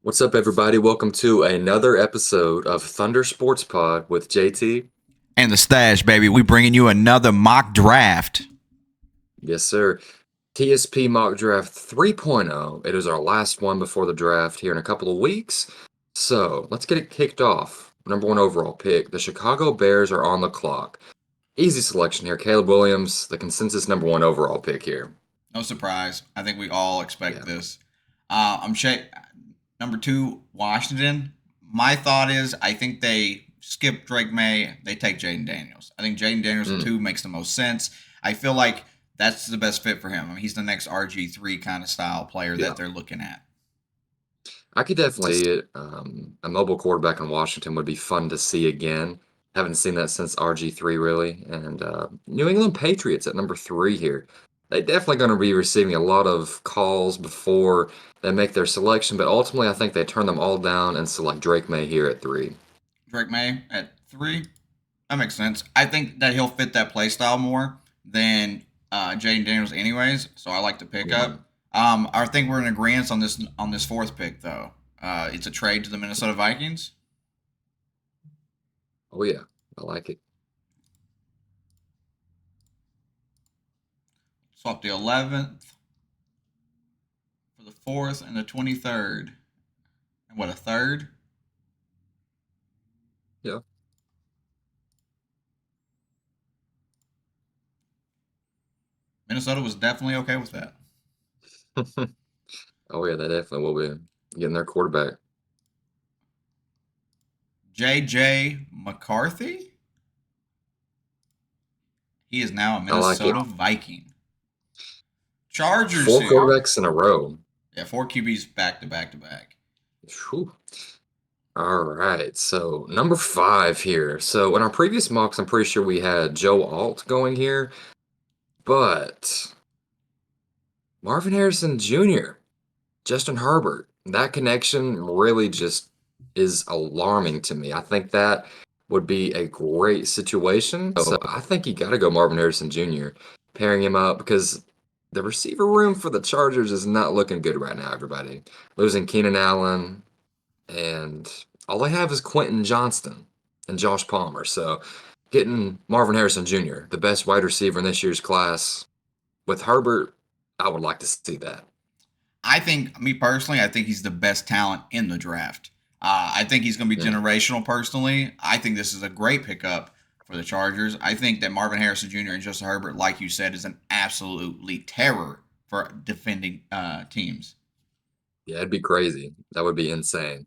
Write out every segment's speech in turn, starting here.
What's up, everybody? Welcome to another episode of Thunder Sports Pod with JT. And the stash, baby. We bringing you another mock draft. Yes, sir. TSP Mock Draft 3.0. It is our last one before the draft here in a couple of weeks. So let's get it kicked off. Number one overall pick. The Chicago Bears are on the clock. Easy selection here. Caleb Williams, the consensus number one overall pick here. No surprise. I think we all expect Yeah. this. I'm number two, Washington. My thought is I think they skip Drake May. They take Jaden Daniels. I think Jaden Daniels at Mm, 2 makes the most sense. I feel like that's the best fit for him. I mean, he's the next RG3 kind of style player yeah. that they're looking at. I could definitely see it. A mobile quarterback in Washington would be fun to see again. Haven't seen that since RG3 really. And New England Patriots at number three here. They definitely going to be receiving a lot of calls before they make their selection, but ultimately I think they turn them all down and select Drake May here at three. Drake May at 3. That makes sense. I think that he'll fit that play style more than Jaden Daniels, anyways. So I like to pick Yeah. up. I think we're in agreement on this fourth pick, though. It's a trade to the Minnesota Vikings. Oh yeah, I like it. Swap the 11th for the 4th and the 23rd. And what, a third? Yeah. Minnesota was definitely okay with that. Oh yeah, they definitely will be getting their quarterback. J.J. McCarthy? He is now a I like it. Minnesota Viking. Chargers Four here. quarterbacks in a row. Yeah, 4 QBs back to back to back. Whew. All right, so number five here. So in our previous mocks, I'm pretty sure we had Joe Alt going here, but Marvin Harrison Jr., Justin Herbert, that connection really just is alarming to me. I think that would be a great situation. So I think you got to go Marvin Harrison Jr., pairing him up because the receiver room for the Chargers is not looking good right now, everybody. Losing Keenan Allen, and all they have is Quentin Johnston and Josh Palmer. So getting Marvin Harrison Jr., the best wide receiver in this year's class, with Herbert, I would like to see that. I think, me personally, I think he's the best talent in the draft. I think he's going to be Mm, generational personally. I think this is a great pickup for the Chargers. I think that Marvin Harrison Jr. and Justin Herbert, like you said, is an absolutely terror for defending teams. yeah, it'd be crazy. That would be insane.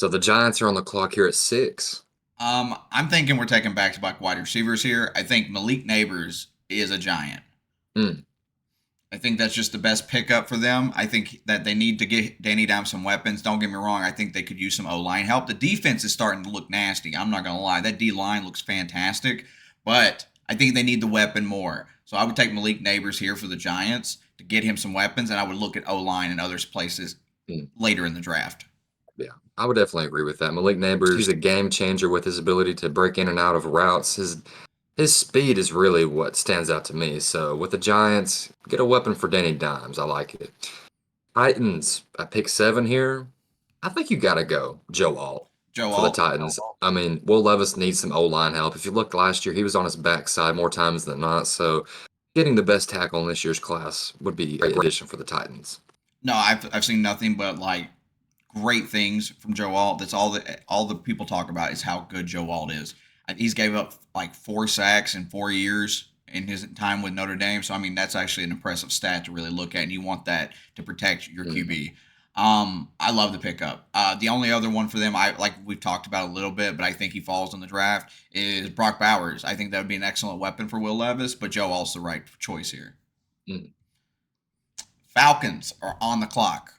So the Giants are on the clock here at six. I'm thinking we're taking back to back wide receivers here. I think Malik Neighbors is a giant. Mm, I think that's just the best pickup for them. I think that they need to get Danny Dimes some weapons. Don't get me wrong. I think they could use some O line help. The defense is starting to look nasty. I'm not going to lie. That D line looks fantastic, but I think they need the weapon more. So I would take Malik Neighbors here for the Giants to get him some weapons, and I would look at O line and other places mm. later in the draft. Yeah, I would definitely agree with that. Malik Neighbors, he's a game changer with his ability to break in and out of routes. His speed is really what stands out to me. So with the Giants, get a weapon for Danny Dimes. I like it. Titans at pick seven here. I think you got to go Joe Alt Joe for the Alt. Titans. I mean, Will Levis needs some O line help. If you look last year, he was on his backside more times than not. So getting the best tackle in this year's class would be a great addition for the Titans. No, I've seen nothing but like great things from Joe Alt. That's all the people talk about is how good Joe Alt is. He's gave up like 4 sacks in 4 years in his time with Notre Dame. So I mean that's actually an impressive stat to really look at, and you want that to protect your Mm, QB. I love the pickup. The only other one for them, I like we've talked about a little bit, but I think he falls in the draft is Brock Bowers. I think that would be an excellent weapon for Will Levis, but Joe Alt's the right choice here. mm. Falcons are on the clock.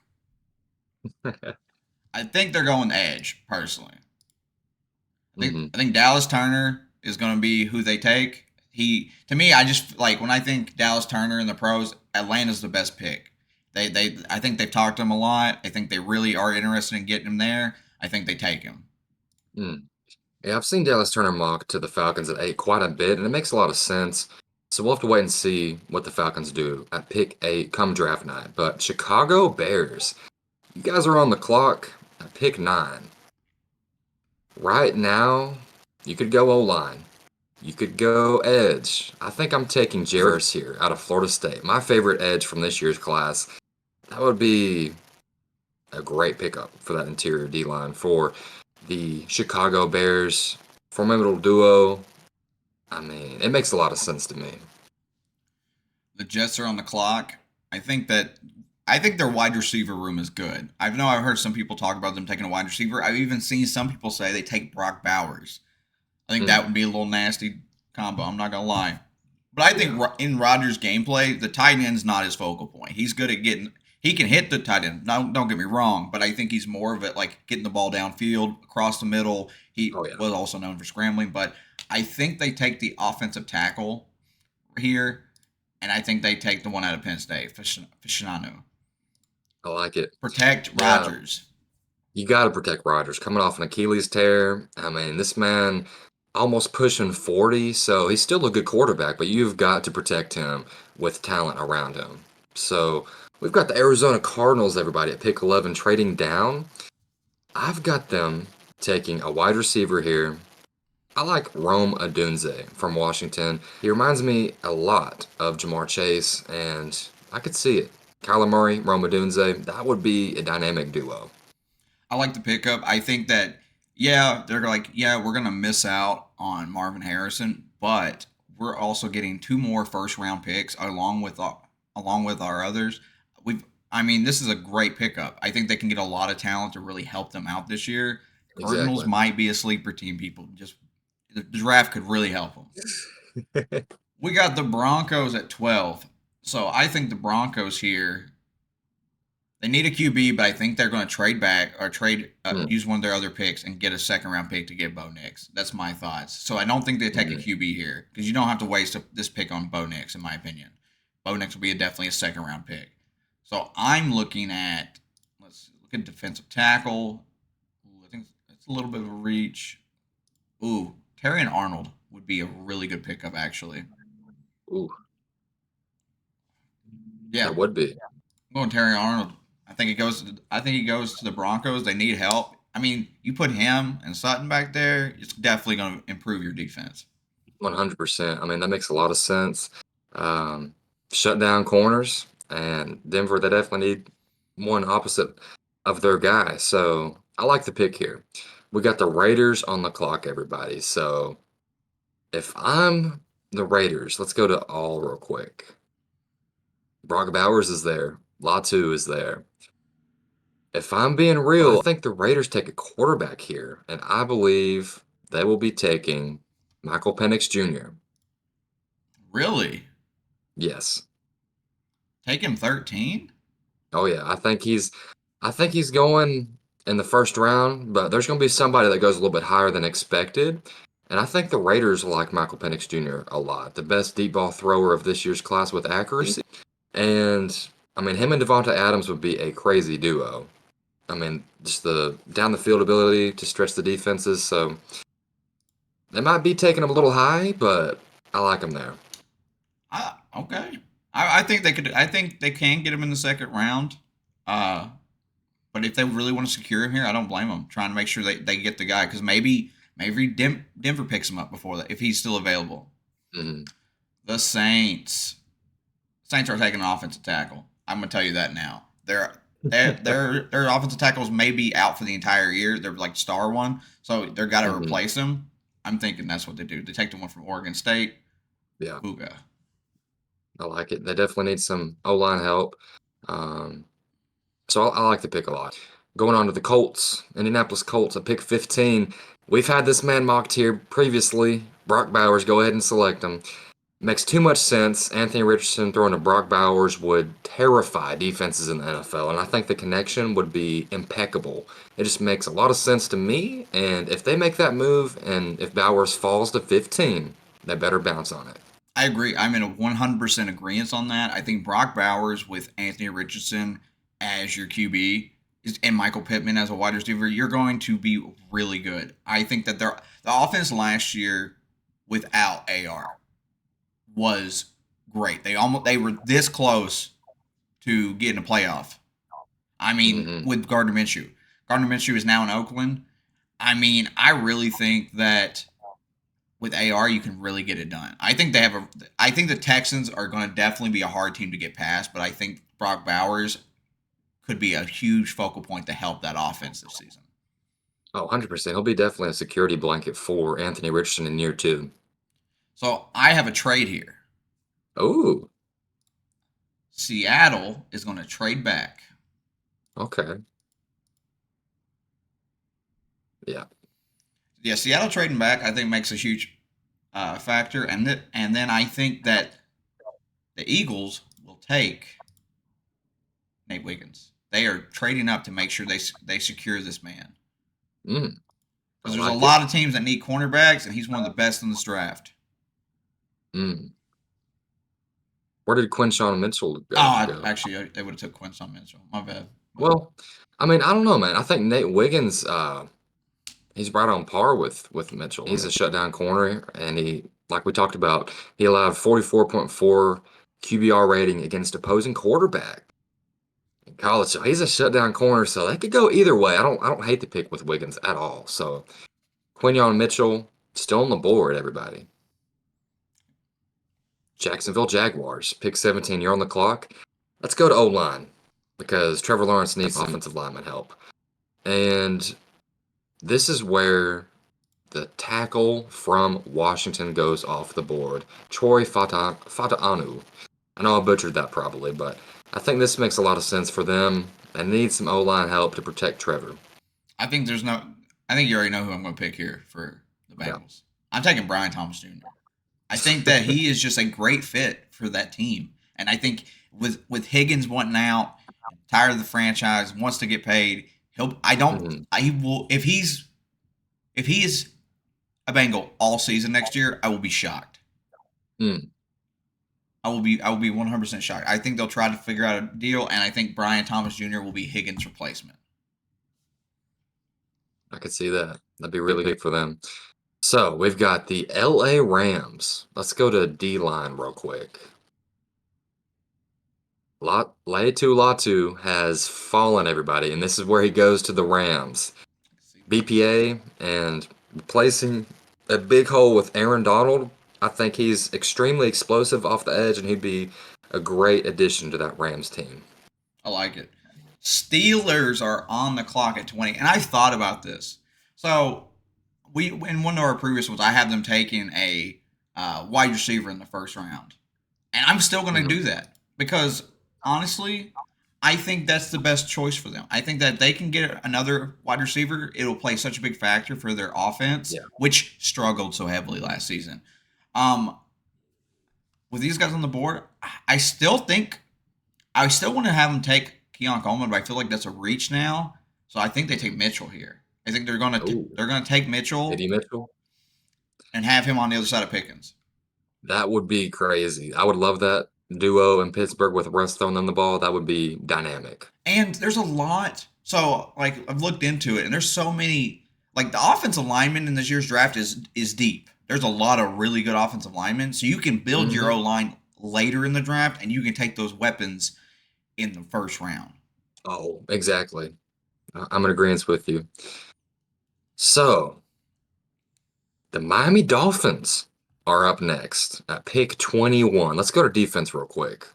I think they're going edge personally. hmm I think Dallas Turner is going to be who they take. He to me, I just like when I think Dallas Turner in the pros, Atlanta's the best pick. They I think they've talked to him a lot. I think they really are interested in getting him there. I think they take him. Mm. Yeah, I've seen Dallas Turner mock to the Falcons at eight quite a bit, and it makes a lot of sense. So we'll have to wait and see what the Falcons do at pick eight come draft night. But Chicago Bears, you guys are on the clock. pick 9. Right now, you could go O-line. You could go edge. I think I'm taking Jared Verse here out of Florida State. My favorite edge from this year's class. That would be a great pickup for that interior D line for the Chicago Bears. Formidable duo. I mean, it makes a lot of sense to me. The Jets are on the clock. I think that I think their wide receiver room is good. I know I've heard some people talk about them taking a wide receiver. I've even seen some people say they take Brock Bowers. I think that Mm, would be a little nasty combo. I'm not gonna lie, but I think yeah. in Rodgers' gameplay, the tight end's not his focal point. He's good at getting. He can hit the tight end. Don't get me wrong, but I think he's more of it like getting the ball downfield across the middle. He Oh, yeah. was also known for scrambling, but I think they take the offensive tackle here, and I think they take the one out of Penn State, Fashinanu. I like it. Protect Yeah. Rodgers. You got to protect Rodgers coming off an Achilles tear. I mean, this man almost pushing 40, so he's still a good quarterback, but you've got to protect him with talent around him. So we've got the Arizona Cardinals, everybody, at pick 11 trading down. I've got them taking a wide receiver here. I like Rome Odunze from Washington. He reminds me a lot of Jamar Chase, and I could see it. Kyler Murray, Rome Odunze, that would be a dynamic duo. I like the pickup. I think that yeah, they're like yeah, we're gonna miss out on Marvin Harrison, but we're also getting two more first round picks along with our others. We've I mean, this is a great pickup. I think they can get a lot of talent to really help them out this year. Cardinals Exactly. might be a sleeper team. People just the draft could really help them. We got the Broncos at 12. So I think the Broncos here they need a QB, but I think they're going to trade back or Mm, use one of their other picks and get a second round pick to get Bo Nix. That's my thoughts. So I don't think they take a mm. QB here because you don't have to waste this pick on Bo Nix, in my opinion. Bo Nix will be definitely a second round pick. So I'm looking at let's look at defensive tackle. Ooh, I think it's a little bit of a reach. Ooh, Terry and Arnold would be a really good pickup actually. Ooh, Yeah, that would be. I'm going Terry Arnold. I think he goes to the Broncos. They need help. I mean, you put him and Sutton back there, it's definitely going to improve your defense. 100%. I mean, that makes a lot of sense. Um, Shut down corners, and Denver, they definitely need one opposite of their guy. So I like the pick here. We got the Raiders on the clock, everybody. So if I'm the Raiders, let's go to all real quick. Brock Bowers is there. Latu is there. If I'm being real, I think the Raiders take a quarterback here, and I believe they will be taking Michael Penix Jr. Really? Yes. Take him 13? Oh yeah, I think he's going in the first round, but there's going to be somebody that goes a little bit higher than expected. And I think the Raiders like Michael Penix Jr. a lot. The best deep ball thrower of this year's class with accuracy. And I mean, him and Devonta Adams would be a crazy duo. I mean, just the down the field ability to stretch the defenses. So they might be taking him a little high, but I like him there. Okay. I think they could. I think they can get him in the second round. Uh, but if they really want to secure him here, I don't blame them. Trying to make sure they get the guy because maybe Denver picks him up before that if he's still available. Mhm. The Saints are taking an offensive tackle. I'm gonna tell you that now. Their offensive tackles may be out for the entire year. They're like star one, so they're got to Mhm. replace him. I'm thinking that's what they do. They take the one from Oregon State. Yeah, Puga. I like it. They definitely need some O line help. Um, So I like the pick a lot. Going on to the Colts, Indianapolis Colts at pick 15. We've had this man mocked here previously. Brock Bowers, go ahead and select him. Makes too much sense. Anthony Richardson throwing to Brock Bowers would terrify defenses in the NFL, and I think the connection would be impeccable. It just makes a lot of sense to me, and if they make that move, and if Bowers falls to 15, they better bounce on it. I agree. I'm in a 100% agreement on that. I think Brock Bowers with Anthony Richardson as your QB and Michael Pittman as a wide receiver, you're going to be really good. I think that the offense last year without AR was great. They were this close to getting a playoff. I mean, Hmm. with Gardner Minshew. Gardner Minshew is now in Oakland. I mean, I really think that with AR, you can really get it done. I think they have a. I think the Texans are going to definitely be a hard team to get past, but I think Brock Bowers could be a huge focal point to help that offense this season. Oh, 100%. He'll be definitely a security blanket for Anthony Richardson in year two. So I have a trade here. Oh, Seattle is going to trade back. okay. Yeah. Yeah, Seattle trading back, I think, makes a huge factor, and then I think that the Eagles will take Nate Wiggins. They are trading up to make sure they secure this man Mm, I because there's a like it. lot of teams that need cornerbacks, and he's one of the best in this draft. Mm. Where did Quinshawn Mitchell go? Actually, they would have took Quincy Mitchell. My bad. But Well, I mean, I don't know, man. I think Nate Wiggins, he's right on par with Mitchell. He's a shutdown corner, and he, like we talked about, he allowed 44.4 QBR rating against opposing quarterback in college. So he's a shutdown corner, so they could go either way. I don't hate the pick with Wiggins at all. So Quinyon Mitchell still on the board, everybody. Jacksonville Jaguars, pick 17. You're on the clock. Let's go to O line because Trevor Lawrence needs some offensive lineman help. And this is where the tackle from Washington goes off the board. Troy Fata'anu. I know I butchered that probably, but I think this makes a lot of sense for them. They need some O line help to protect Trevor. I think there's no. I think you already know who I'm going to pick here for the Yeah. Bengals. I'm taking Brian Thomas Jr. I think that he is just a great fit for that team, and I think with Higgins wanting out, tired of the franchise, wants to get paid. He'll. I don't. Mhm. I will if he is a Bengal all season next year. I will be shocked. Mm, I will be 100% shocked. I think they'll try to figure out a deal, and I think Brian Thomas Jr. will be Higgins' replacement. I could see that. That'd be really good for them. So we've got the LA Rams. Let's go to D line real quick. Latu has fallen, everybody, and this is where he goes to the Rams. BPA and replacing a big hole with Aaron Donald. I think he's extremely explosive off the edge, and he'd be a great addition to that Rams team. I like it. Steelers are on the clock at 20, and I thought about this. So we in one of our previous ones, I have them taking a wide receiver in the first round, and I'm still going to Mhm. do that because honestly, I think that's the best choice for them. I think that they can get another wide receiver. It'll play such a big factor for their offense, Yeah. which struggled so heavily last season. Um, with these guys on the board, I still think I still want to have them take Keon Coleman, but I feel like that's a reach now. So I think they take Mitchell here. I think Oh, they're gonna take Mitchell Eddie Mitchell. and have him on the other side of Pickens. That would be crazy. I would love that duo in Pittsburgh with Russ throwing them the ball. That would be dynamic. And there's a lot. So like I've looked into it, and there's so many. Like the offensive lineman in this year's draft is deep. There's a lot of really good offensive linemen, so you can build your Hmm. O line later in the draft, and you can take those weapons in the first round. Oh, exactly. I'm in agreement with you. So the Miami Dolphins are up next at pick 21. Let's go to defense real quick.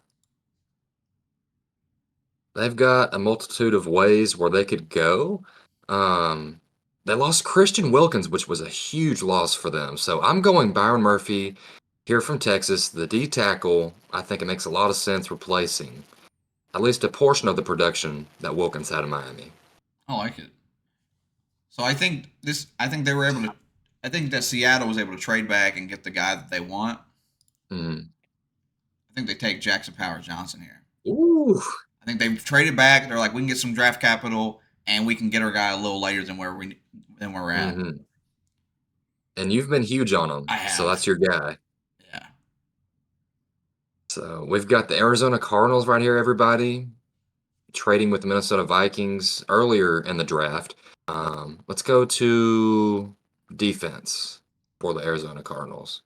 They've got a multitude of ways where they could go. Um, they lost Christian Wilkins, which was a huge loss for them. So I'm going Byron Murphy here from Texas, the D tackle. I think it makes a lot of sense replacing at least a portion of the production that Wilkins had in Miami. I like it. So I think this. I think they were able to. I think that Seattle was able to trade back and get the guy that they want. Mm. I think they take Jackson Power Johnson here. Ooh. I think they've traded back. They're like, we can get some draft capital and we can get our guy a little later than where we're at. Hmm. And you've been huge on him, I so have. that's your guy. Yeah. So we've got the Arizona Cardinals right here, everybody, trading with the Minnesota Vikings earlier in the draft. Let's go to defense for the Arizona Cardinals.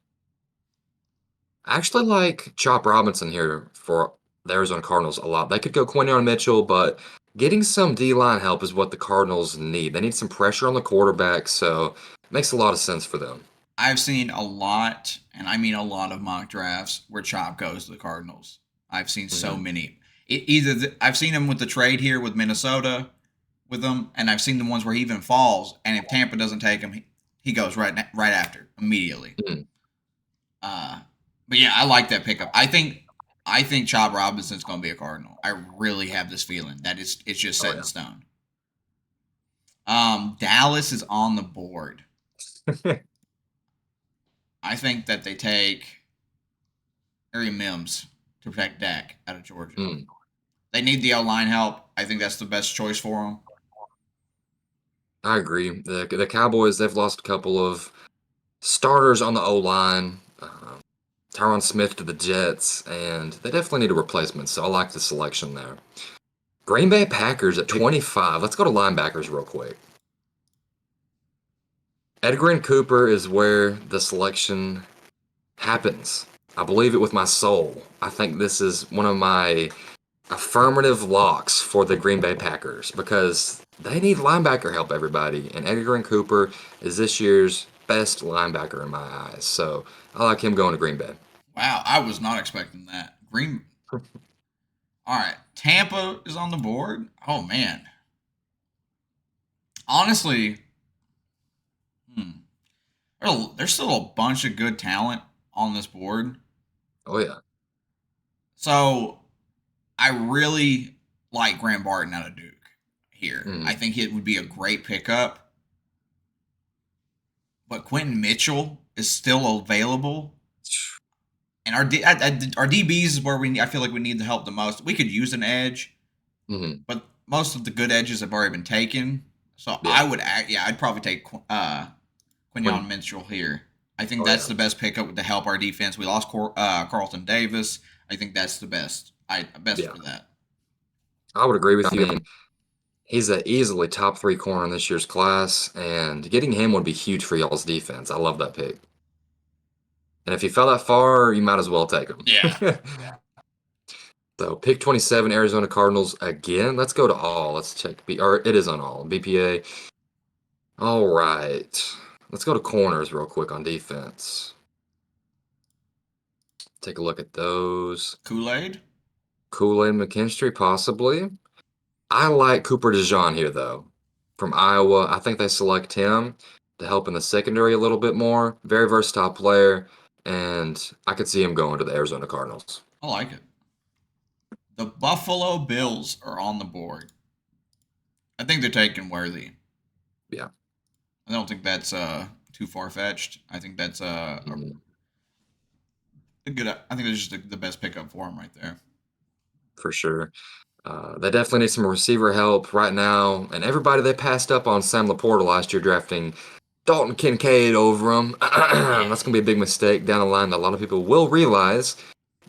I actually like Chop Robinson here for the Arizona Cardinals a lot. They could go Quinyon Mitchell, but getting some D line help is what the Cardinals need. They need some pressure on the quarterback, so it makes a lot of sense for them. I've seen a lot, and I mean a lot of mock drafts where Chop goes to the Cardinals. I've seen so Hmm. many. I've seen him with the trade here with Minnesota with them, and I've seen the ones where he even falls, and if Tampa doesn't take him, he goes right after immediately. Mm. Uh, but yeah, I like that pickup. I think Chop Robinson's going to be a Cardinal. I really have this feeling that it's just Oh set in yeah. stone. Dallas is on the board. I think that they take Harry Mims to protect Dak out of Georgia. Mm. They need the O line help. I think that's the best choice for them. I agree. The Cowboys, they've lost a couple of starters on the O line. Tyron Smith to the Jets, and they definitely need a replacement. So I like the selection there. Green Bay Packers at 25. Let's go to linebackers real quick. Edgar and Cooper is where the selection happens. I believe it with my soul. I think this is one of my affirmative locks for the Green Bay Packers because they need linebacker help, everybody. And Edgar and Cooper is this year's best linebacker in my eyes. So I like him going to Green Bay. Wow, I was not expecting that. Green. All right, Tampa is on the board. Oh man, honestly, hmm, there's still a bunch of good talent on this board. Oh, yeah. So I really like Graham Barton out of Duke here. I Mm. think it would be a great pickup. But Quentin Mitchell is still available, and our DBs is where I feel like we need the help the most. We could use an edge, Hmm. but most of the good edges have already been taken. So Yeah. I'd probably take When, Quinion Mitchell here. I think oh, that's yeah. the best pickup to help our defense. We lost Carlton Davis. I think that's the best. Best Yeah. for that. I would agree with you. I mean, he's a easily top three corner in this year's class, and getting him would be huge for y'all's defense. I love that pick. And if you fell that far, you might as well take him. Yeah. So pick 27, Arizona Cardinals again. Let's go to all. Let's check or it is on all. BPA. All right. Let's go to corners real quick on defense. Take a look at those. Kool Aid. Kool-Aid McKinstry, possibly. I like Cooper DeJean here, though. From Iowa. I think they select him to help in the secondary a little bit more. Very versatile player, and I could see him going to the Arizona Cardinals. I like it. The Buffalo Bills are on the board. I think they're taking Worthy. Yeah. I don't think that's too far fetched. I think that's Mhm. a good. I think that's just the best pickup for him right there. For sure. They definitely need some receiver help right now, and everybody they passed up on Sam Laporta last year drafting Dalton Kincaid over him. Yeah. That's going to be a big mistake down the line that a lot of people will realize,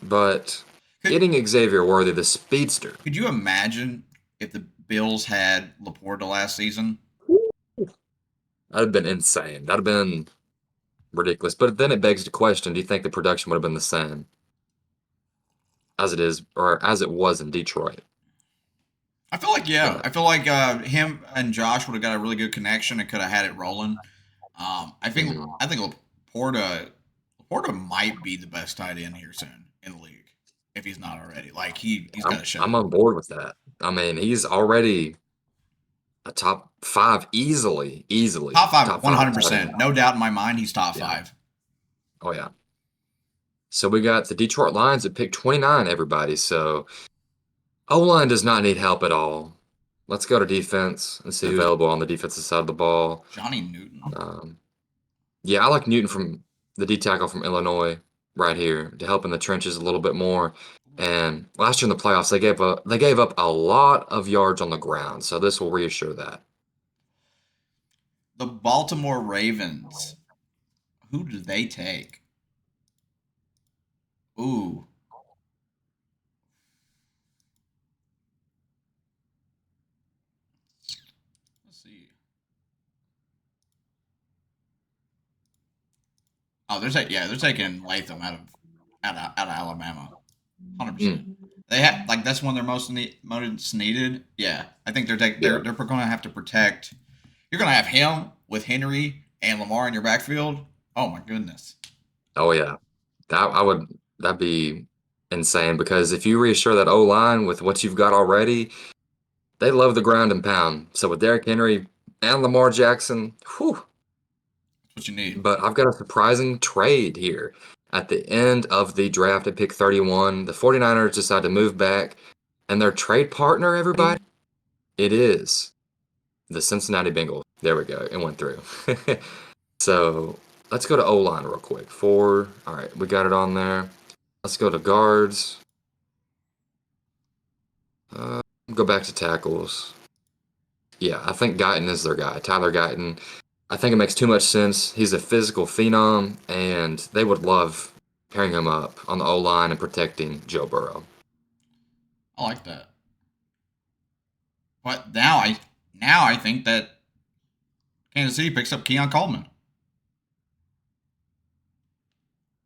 but Could getting Xavier Worthy, the speedster, Could you imagine if the Bills had Laporta last season? that'd have been insane. That'd have been ridiculous. But then it begs the question, do you think the production would have been the same as it is or as it was in Detroit? I feel like yeah. But I feel like him and Josh would have got a really good connection and could have had it rolling. mhm. I think Laporta might be the best tight end here soon in the league if he's not already. Like he's got I'm to show I'm it. on board with that. I mean, he's already a top five, easily Top five, top five tight 100%. end. No doubt in my mind, he's top Yeah. five. Oh yeah. So we got the Detroit Lions at pick 29, everybody. So O-line does not need help at all. Let's go to defense and see who's available on the defensive side of the ball. Johnny Newton. Um, yeah, I like Newton from the D tackle from Illinois right here to help in the trenches a little bit more. And last year in the playoffs, they gave up a lot of yards on the ground, so this will reassure that. The Baltimore Ravens. Who do they take? Ooh, let's see. Oh, they're taking Latham out of Alabama, 100%. Mm. They have like that's one of their most needed. Yeah, I think Yeah. they're going to have to protect. You're going to have him with Henry and Lamar in your backfield. Oh my goodness. Oh yeah. That'd be insane because if you reassure that O line with what you've got already, they love the ground and pound. So with Derrick Henry and Lamar Jackson, whew. That's what you need. But I've got a surprising trade here. At the end of the draft at pick 31, the 49ers decide to move back, and their trade partner, everybody, it is the Cincinnati Bengals. There we go. It went through. So let's go to O line real quick. Four. All right, we got it on there. Let's go to guards. Uh, go back to tackles. Yeah, I think Guyton is their guy. Tyler Guyton. I think it makes too much sense. He's a physical phenom, and they would love pairing him up on the O line and protecting Joe Burrow. I like that. But now I think that Kansas City picks up Keon Coleman.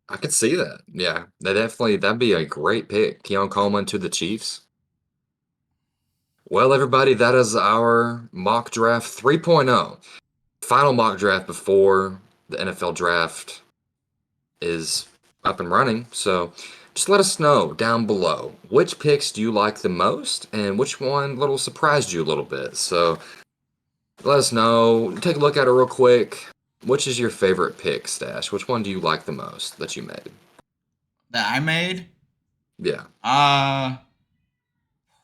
I could see that. Yeah, that'd be a great pick. Keon Coleman to the Chiefs. Well, everybody, that is our mock draft 3.0. Final mock draft before the NFL draft is up and running. So just let us know down below which picks do you like the most and which one little surprised you a little bit. So let us know. Take a look at it real quick. Which is your favorite pick, Stash? Which one do you like the most that you made? That I made. Yeah. Uh,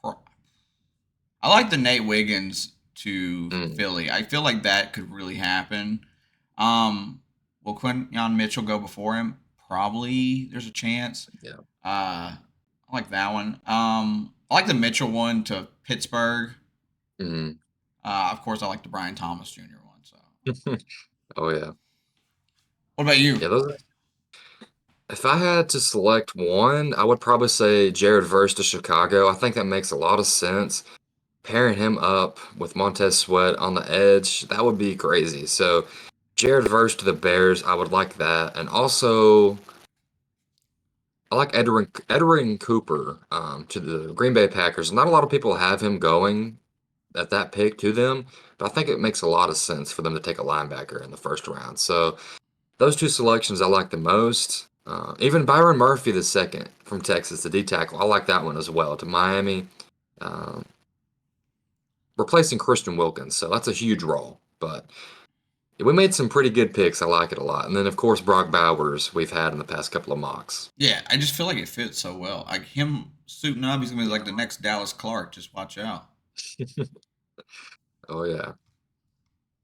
I like the Nate Wiggins to Mm, Philly. I feel like that could really happen. Um, will Quinyon Mitchell go before him? Probably. There's a chance. yeah. I like that one. I like the Mitchell one to Pittsburgh. Mm. Of course, I like the Brian Thomas Jr. one. So, Oh yeah. what about you? Yeah, those if I had to select one, I would probably say Jared Verse to Chicago. I think that makes a lot of sense. Pairing him up with Montez Sweat on the edge, that would be crazy. So Jared Verse to the Bears, I would like that. And also, I like Edwin Cooper to the Green Bay Packers. Not a lot of people have him going at that pick to them, but I think it makes a lot of sense for them to take a linebacker in the first round. So those two selections I like the most. Even Byron Murphy the second from Texas, the D tackle, I like that one as well to Miami, um, replacing Christian Wilkins. So that's a huge role, but we made some pretty good picks. I like it a lot. And then of course Brock Bowers we've had in the past couple of mocks. Yeah, I just feel like it fits so well. Like him suiting up, he's gonna be like the next Dallas Clark. Just watch out. Oh yeah.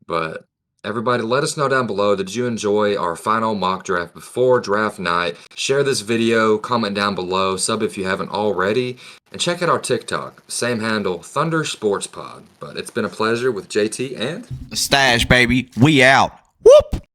But everybody, let us know down below. Did you enjoy our final mock draft before draft night? Share this video, comment down below, sub if you haven't already, and check out our TikTok. Same handle, Thunder Sports Pod. But it's been a pleasure with JT and The stash, baby. We out. Whoop.